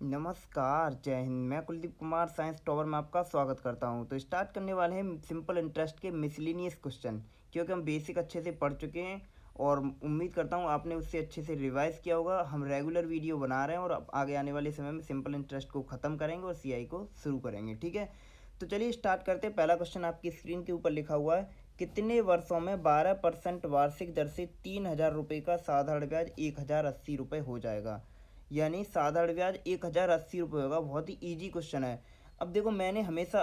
नमस्कार, जय हिंद। मैं कुलदीप कुमार साइंस टॉवर में आपका स्वागत करता हूं। तो स्टार्ट करने वाले हैं सिंपल इंटरेस्ट के मिसलिनियस क्वेश्चन, क्योंकि हम बेसिक अच्छे से पढ़ चुके हैं और उम्मीद करता हूं आपने उससे अच्छे से रिवाइज किया होगा। हम रेगुलर वीडियो बना रहे हैं और अब आगे आने वाले समय में सिंपल इंटरेस्ट को ख़त्म करेंगे और सीआई को शुरू करेंगे, ठीक है। तो चलिए स्टार्ट करते हैं। पहला क्वेश्चन आपकी स्क्रीन के ऊपर लिखा हुआ है, कितने वर्षों में 12% वार्षिक दर से 3000 रुपये का साधारण ब्याज 1080 रुपये हो जाएगा। यानी साधारण ब्याज 1080 रुपये होगा। बहुत ही इजी क्वेश्चन है। अब देखो, मैंने हमेशा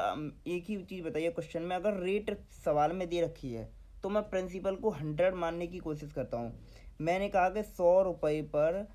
एक ही चीज़ बताई है क्वेश्चन में, अगर रेट सवाल में दे रखी है तो मैं प्रिंसिपल को 100 मानने की कोशिश करता हूँ। मैंने कहा कि 100 रुपये पर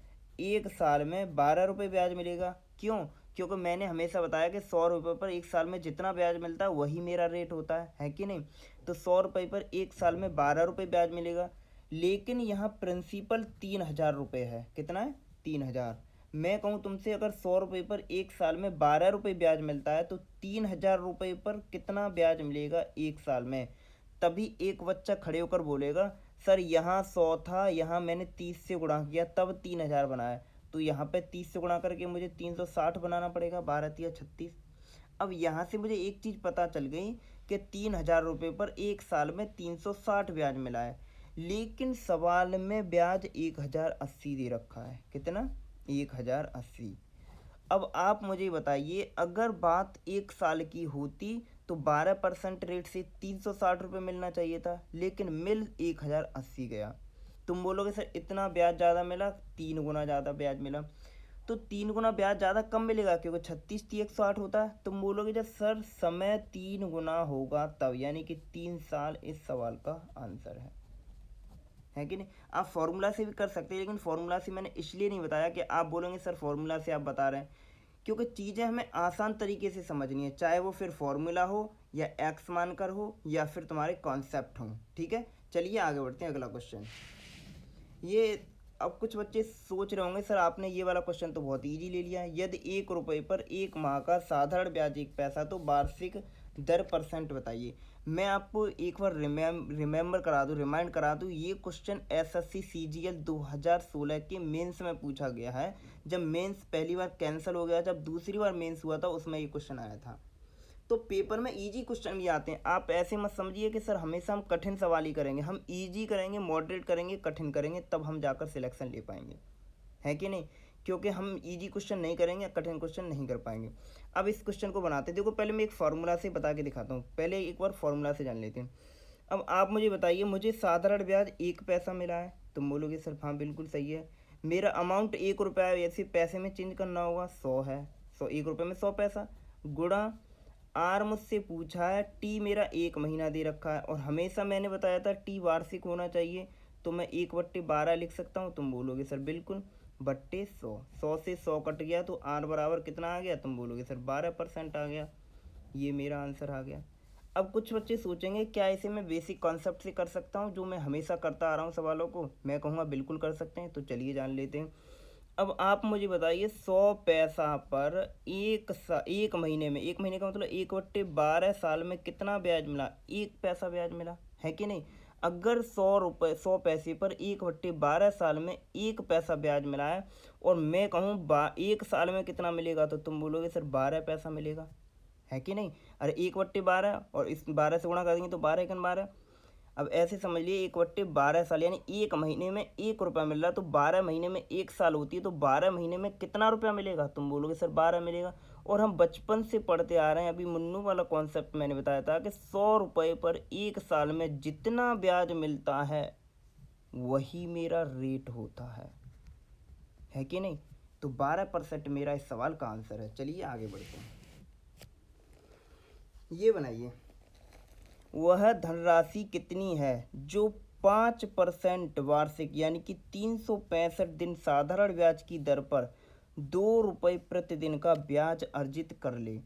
एक साल में 12 रुपये ब्याज मिलेगा। क्यों? क्योंकि मैंने हमेशा बताया कि 100 रुपये पर एक साल में जितना ब्याज मिलता है वही मेरा रेट होता है कि नहीं। तो 100 रुपये पर एक साल में 12 रुपये ब्याज मिलेगा। लेकिन यहाँ प्रिंसिपल 3000 रुपये है। कितना है? 3000। मैं कहूँ तुमसे, अगर 100 रुपये पर एक साल में 12 रुपये ब्याज मिलता है तो 3000 रुपये पर कितना ब्याज मिलेगा एक साल में। तभी एक बच्चा खड़े होकर बोलेगा, सर यहाँ 100 था, यहाँ मैंने 30 से गुणा किया तब 3000 बना है। तो यहाँ पे 30 से गुणा करके मुझे 360 बनाना पड़ेगा, 12×3 = 36। अब यहाँ से मुझे एक चीज़ पता चल गई कि 3000 रुपये पर एक साल में 360 ब्याज मिला है। लेकिन सवाल में ब्याज 1080 दे रखा है। कितना? 1080। अब आप मुझे बताइए, अगर बात एक साल की होती तो 12% रेट से 360 रुपये मिलना चाहिए था, लेकिन मिल 1080 गया। तुम बोलोगे सर इतना ब्याज ज़्यादा मिला, 3 गुना ज़्यादा ब्याज मिला। तो 3 गुना ब्याज ज़्यादा कम मिलेगा, क्योंकि 36×3 = 160 होता है। तुम बोलोगे जब सर समय 3 गुना होगा तब, यानी कि 3 साल इस सवाल का आंसर है कि नहीं। आप फॉर्मूला से भी कर सकते हैं, लेकिन फॉर्मूला से मैंने इसलिए नहीं बताया कि आप बोलेंगे सर फॉर्मूला से आप बता रहे हैं, क्योंकि चीज़ें हमें आसान तरीके से समझनी है, चाहे वो फिर फॉर्मूला हो या एक्स मानकर हो या फिर तुम्हारे कॉन्सेप्ट हो, ठीक है। चलिए आगे बढ़ते हैं। अगला क्वेश्चन ये, अब कुछ बच्चे सोच रहे होंगे सर आपने ये वाला क्वेश्चन तो बहुत इजी ले लिया है। यदि 1 रुपये पर एक माह का साधारण ब्याज 1 पैसा तो वार्षिक दर परसेंट बताइए। मैं आपको एक बार रिमाइंड करा दूँ, ये क्वेश्चन एसएससी सीजीएल 2016 के मेंस में पूछा गया है। जब मेंस पहली बार कैंसिल हो गया, जब दूसरी बार मेंस हुआ था उसमें ये क्वेश्चन आया था। तो पेपर में इजी क्वेश्चन भी आते हैं। आप ऐसे मत समझिए कि सर हमेशा हम कठिन सवाल ही करेंगे। हम इजी करेंगे, मॉडरेट करेंगे, कठिन करेंगे, तब हम जाकर सिलेक्शन ले पाएंगे, है कि नहीं। क्योंकि हम इजी क्वेश्चन नहीं करेंगे, कठिन क्वेश्चन नहीं कर पाएंगे। अब इस क्वेश्चन को बनाते हैं। देखो, पहले मैं एक फार्मूला से बता के दिखाता हूँ। पहले एक बार फार्मूला से जान लेते हैं। अब आप मुझे बताइए, मुझे साधारण ब्याज 1 पैसा मिला है। तुम बोलोगे सर हाँ बिल्कुल सही है। मेरा अमाउंट 1 रुपया है, ऐसे पैसे में चेंज करना होगा, 100 है। 1 रुपये में 100 पैसा गुणा आर मुझसे पूछा है, टी मेरा 1 महीना दे रखा है और हमेशा मैंने बताया था टी वार्षिक होना चाहिए। तो मैं 1/12 लिख सकता हूँ। तुम बोलोगे सर बिल्कुल, बट्टे 100। 100 से 100 कट गया तो आर बराबर कितना आ गया? तुम बोलोगे सर 12% आ गया। ये मेरा आंसर आ गया। अब कुछ बच्चे सोचेंगे क्या इसे मैं बेसिक कॉन्सेप्ट से कर सकता हूँ, जो मैं हमेशा करता आ रहा हूँ सवालों को। मैं कहूँगा बिल्कुल कर सकते हैं। तो चलिए जान लेते हैं। अब आप मुझे बताइए, 100 पैसा पर एक महीने में, एक महीने का मतलब 1/12 साल में कितना ब्याज मिला? 1 पैसा ब्याज मिला, है कि नहीं। अगर 100 पैसे पर 1/12 साल में 1 पैसा ब्याज मिला है और मैं कहूँ एक साल में कितना मिलेगा, तो तुम बोलोगे सर 12 पैसा मिलेगा, है कि नहीं। अरे 1/12 और इस 12 से गुणा कर देंगे तो 12×12। अब ऐसे समझ लिए 1/12 साल, यानी एक महीने में 1 रुपया मिल रहा है। तो 12 महीने में एक साल होती है, तो 12 महीने में कितना रुपया मिलेगा? तुम बोलोगे सर 12 मिलेगा। और हम बचपन से पढ़ते आ रहे हैं, अभी मुन्नू वाला कॉन्सेप्ट मैंने बताया था कि 100 रुपये पर एक साल में जितना ब्याज मिलता है वही मेरा रेट होता है कि नहीं। तो 12% मेरा इस सवाल का आंसर है। चलिए आगे बढ़ते हैं। ये बनाइए, वह धनराशि कितनी है जो 5% वार्षिक यानी कि 365 दिन साधारण ब्याज की दर पर 2 रुपये प्रतिदिन का ब्याज अर्जित कर ले।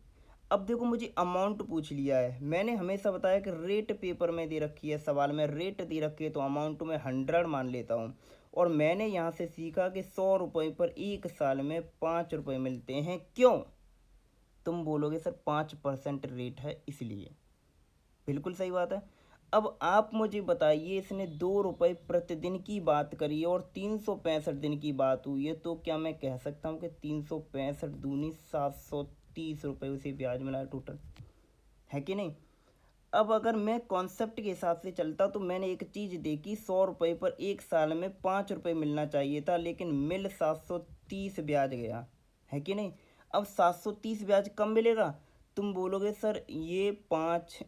अब देखो, मुझे अमाउंट पूछ लिया है। मैंने हमेशा बताया कि रेट पेपर में दे रखी है, सवाल में रेट दे रखी है, तो अमाउंट में 100 मान लेता हूँ। और मैंने यहाँ से सीखा कि 100 रुपये पर एक साल में 5 रुपये मिलते हैं। क्यों? तुम बोलोगे सर 5% रेट है इसलिए। बिल्कुल सही बात है। अब आप मुझे बताइए, इसने 2 रुपये प्रतिदिन की बात करी है और 365 दिन की बात हुई है, तो क्या मैं कह सकता हूँ कि 365 दूनी 730 रुपये उसे ब्याज मिला है टोटल, है कि नहीं। अब अगर मैं कॉन्सेप्ट के हिसाब से चलता तो मैंने एक चीज़ देखी, 100 रुपये पर एक साल में 5 रुपये मिलना चाहिए था, लेकिन मिल 730 ब्याज गया, है कि नहीं। अब 730 ब्याज कम मिलेगा, तुम बोलोगे सर ये 5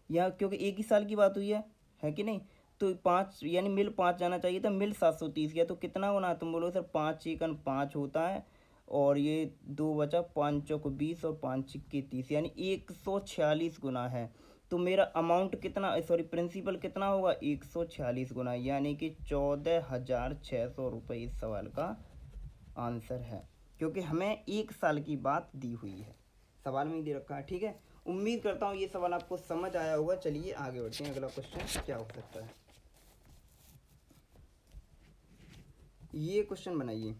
या क्योंकि एक ही साल की बात हुई है कि नहीं। तो 5 यानी मिल 5 जाना चाहिए था, मिल 730 गया, तो कितना होना, तुम बोलोगे सर 5 × 5 होता है, और ये 2 बचा, 5 चौक 20 और 5 छिक्के 30, यानी 146 गुना है। तो मेरा अमाउंट कितना, सॉरी प्रिंसिपल कितना होगा, 146 गुना, यानी कि 14,600 रुपये इस सवाल का आंसर है, क्योंकि हमें एक साल की बात दी हुई है, सवाल में ही दे रखा है। ठीक है, उम्मीद करता हूँ ये सवाल आपको समझ आया होगा। चलिए आगे बढ़ते हैं, अगला क्वेश्चन क्या हो सकता है। ये क्वेश्चन बनाइए,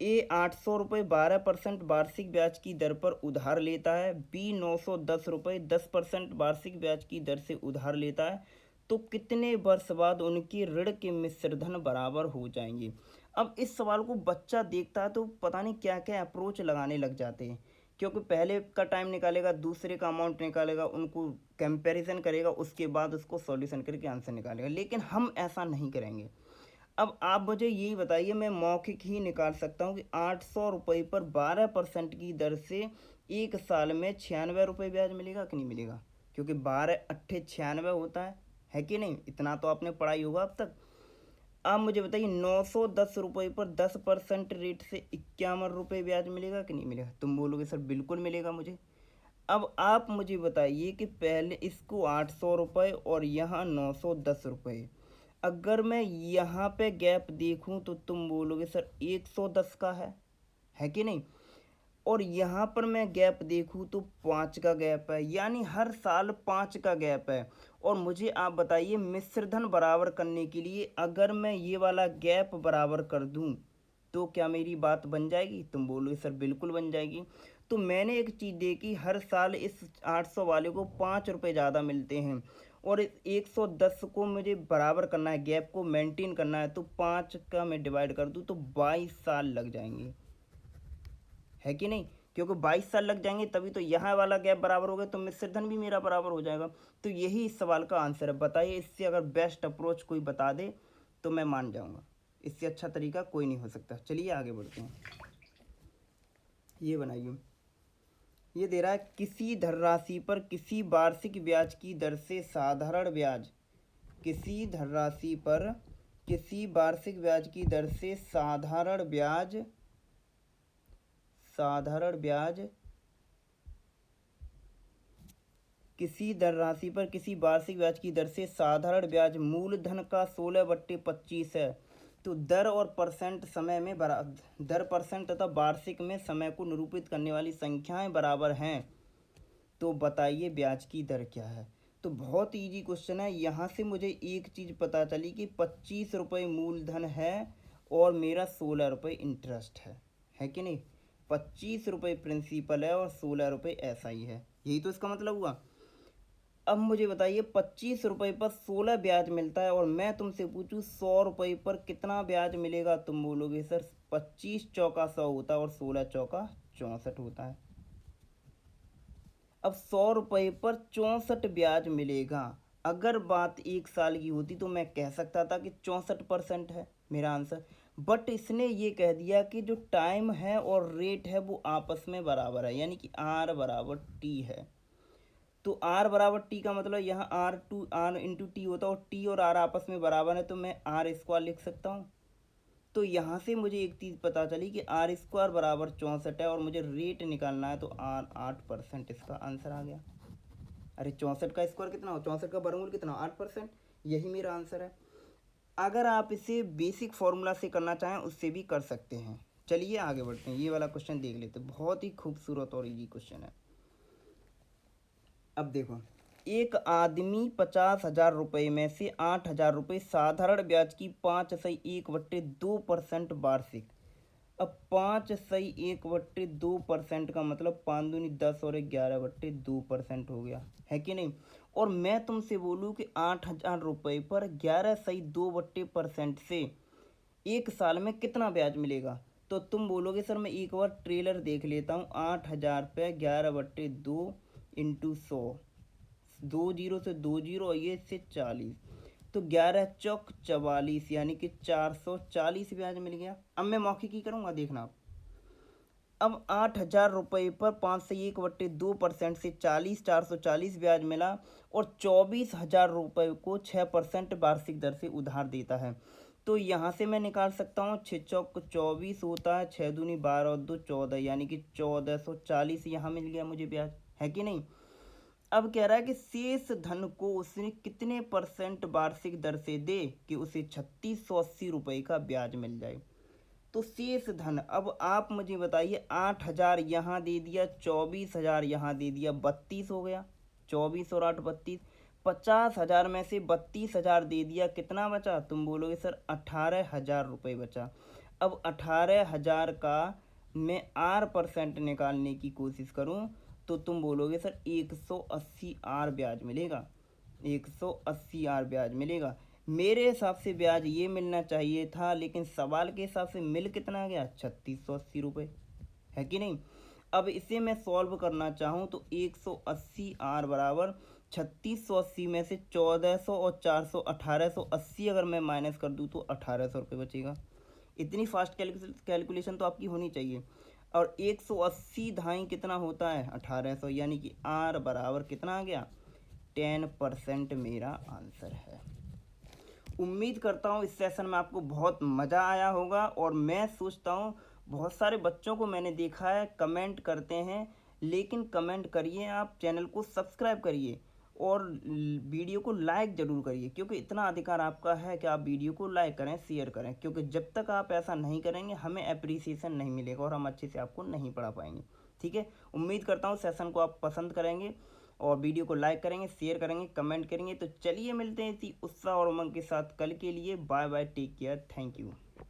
ए 800 रुपये 12% वार्षिक ब्याज की दर पर उधार लेता है, बी 910 रुपये 10% वार्षिक ब्याज की दर से उधार लेता है, तो कितने वर्ष बाद उनकी ऋण के मिश्र धन बराबर हो जाएंगे। अब इस सवाल को बच्चा देखता है तो पता नहीं क्या क्या अप्रोच लगाने लग जाते हैं, क्योंकि पहले का टाइम निकालेगा, दूसरे का अमाउंट निकालेगा, उनको कंपैरिजन करेगा, उसके बाद उसको सॉल्यूशन करके आंसर निकालेगा, लेकिन हम ऐसा नहीं करेंगे। अब आप मुझे यही बताइए, मैं मौखिक ही निकाल सकता हूँ कि 800 रुपये पर 12% की दर से एक साल में 96 रुपये ब्याज मिलेगा कि नहीं मिलेगा, क्योंकि 12 × 8 = 96 होता है कि नहीं। इतना तो आपने पढ़ाई होगा अब तक। आप मुझे बताइए, 910 रुपये पर 10% रेट से 51 रुपये ब्याज मिलेगा कि नहीं मिलेगा। तुम बोलोगे सर बिल्कुल मिलेगा मुझे। अब आप मुझे बताइए कि पहले इसको 800 रुपये और यहाँ 910 रुपये, अगर मैं यहाँ पे गैप देखूँ तो तुम बोलोगे सर 110 का है कि नहीं। और यहाँ पर मैं गैप देखूँ तो 5 का गैप है, यानी हर साल 5 का गैप है। और मुझे आप बताइए, मिश्रधन बराबर करने के लिए अगर मैं ये वाला गैप बराबर कर दूँ तो क्या मेरी बात बन जाएगी। तुम बोलोगे सर बिल्कुल बन जाएगी। तो मैंने एक चीज़ देखी, हर साल इस 800 वाले को 5 रुपये ज़्यादा मिलते हैं, और इस 110 को मुझे बराबर करना है, गैप को मेंटेन करना है, तो 5 का मैं डिवाइड कर दूँ तो 22 साल लग जाएंगे, है कि नहीं। क्योंकि 22 साल लग जाएंगे तभी तो यहाँ वाला गैप बराबर हो गया, तो मिश्रधन भी मेरा बराबर हो जाएगा। तो यही इस सवाल का आंसर है। बताइए, इससे अगर बेस्ट अप्रोच कोई बता दे तो मैं मान जाऊँगा, इससे अच्छा तरीका कोई नहीं हो सकता। चलिए आगे बढ़ते हैं। ये बनाइए, ये दे रहा है, किसी धनराशि पर किसी वार्षिक ब्याज की दर से साधारण ब्याज, किसी धनराशि पर किसी वार्षिक ब्याज की दर से साधारण ब्याज किसी धनराशि पर किसी वार्षिक ब्याज की दर से साधारण ब्याज मूलधन का 16/25 है, तो दर और परसेंट समय में दर परसेंट तथा वार्षिक में समय को निरूपित करने वाली संख्याएं बराबर हैं, तो बताइए ब्याज की दर क्या है। तो बहुत इजी क्वेश्चन है। यहाँ से मुझे एक चीज़ पता चली कि 25 रुपये मूलधन है और मेरा 16 रुपये इंटरेस्ट है कि नहीं। 25 रुपये प्रिंसिपल है और 16 रुपये ऐसा ही है, यही तो इसका मतलब हुआ। अब मुझे बताइए, 25 रुपये पर 16 ब्याज मिलता है और मैं तुमसे पूछूं 100 रुपये पर कितना ब्याज मिलेगा। तुम बोलोगे सर 25 चौका 100 होता है और 16 चौका 64 होता है। अब 100 रुपये पर 64 ब्याज मिलेगा। अगर बात एक साल की होती तो मैं कह सकता था कि 64% है मेरा आंसर, बट इसने ये कह दिया कि जो टाइम है और रेट है वो आपस में बराबर है, यानी कि आर बराबर टी है। तो आर बराबर टी का मतलब यहाँ आर इंटू टी होता है, और टी और आर आपस में बराबर है, तो मैं आर स्क्वायर लिख सकता हूँ। तो यहाँ से मुझे एक चीज़ पता चली कि आर स्क्वायर बराबर 64 है, और मुझे रेट निकालना है, तो आर 8% इसका आंसर आ गया। अरे 64 का स्क्वायर कितना हो, 64 का वर्गमूल कितना, 8%, यही मेरा आंसर है। अगर आप इसे बेसिक फॉर्मूला से करना चाहें उससे भी कर सकते हैं। चलिए आगे बढ़ते हैं, ये वाला क्वेश्चन देख लेते हैं, बहुत ही खूबसूरत और इजी क्वेश्चन है। अब देखो, एक आदमी 50,000 रुपये में से 8,000 रुपये साधारण ब्याज की 5/1/2% वार्षिक। अब 5/1/2% का मतलब 5 दूनी 10 और 11/2% हो गया, है कि नहीं। और मैं तुमसे बोलूँ कि 8,000 रुपये पर 11.2% से एक साल में कितना ब्याज मिलेगा, तो तुम बोलोगे सर मैं एक बार ट्रेलर देख लेता हूँ। 8,000 पे 11/2 इंटू 100, 2 जीरो से 2 जीरो और ये से 40, तो 11 चौक 44 यानी कि 440 ब्याज मिल गया। अब मैं मौखिकी करूँगा, देखना आप। अब 8,000 रुपये पर 501/2% से 440 ब्याज मिला और 24,000 रुपये को 6% वार्षिक दर से उधार देता है। तो यहाँ से मैं निकाल सकता हूँ 6 चौक 24 होता है, 6 दूनी 12 और 2 14, यानी कि 1440 यहाँ मिल गया मुझे ब्याज, है कि नहीं। अब कह रहा है कि शेष धन को उसने कितने परसेंट वार्षिक दर से दे कि उसे 3,680 रुपये का ब्याज मिल जाए। तो शेष धन, अब आप मुझे बताइए, 8,000 यहाँ दे दिया, 24,000 यहाँ दे दिया, 32 हो गया। 24 और 8 32, 50,000 में से 32,000 दे दिया, कितना बचा, तुम बोलोगे सर 18,000 रुपये बचा। अब 18,000 का मैं R% निकालने की कोशिश करूं तो तुम बोलोगे सर 180 R ब्याज मिलेगा, 180 R ब्याज मिलेगा। मेरे हिसाब से ब्याज ये मिलना चाहिए था, लेकिन सवाल के हिसाब से मिल कितना गया, 3,680 रुपये, है कि नहीं। अब इसे मैं सॉल्व करना चाहूँ तो 180 R बराबर 3,680 में से 1,400 और 400 1,880 अगर मैं माइनस कर दूँ तो 1,800 रुपये बचेगा। इतनी फास्ट कैलकुलेशन तो आपकी होनी चाहिए। और 180 धाई कितना होता है, 1,800, यानी कि R बराबर कितना आ गया, 10% मेरा आंसर है। उम्मीद करता हूँ इस सेशन में आपको बहुत मज़ा आया होगा, और मैं सोचता हूँ बहुत सारे बच्चों को मैंने देखा है कमेंट करते हैं, लेकिन कमेंट करिए, आप चैनल को सब्सक्राइब करिए और वीडियो को लाइक ज़रूर करिए, क्योंकि इतना अधिकार आपका है कि आप वीडियो को लाइक करें, शेयर करें, क्योंकि जब तक आप ऐसा नहीं करेंगे हमें अप्रिसिएशन नहीं मिलेगा और हम अच्छे से आपको नहीं पढ़ा पाएंगे। ठीक है, उम्मीद करता हूँ सेशन को आप पसंद करेंगे और वीडियो को लाइक करेंगे, शेयर करेंगे, कमेंट करेंगे। तो चलिए मिलते हैं इसी उत्साह और उमंग के साथ कल के लिए। Bye bye, take care, thank you.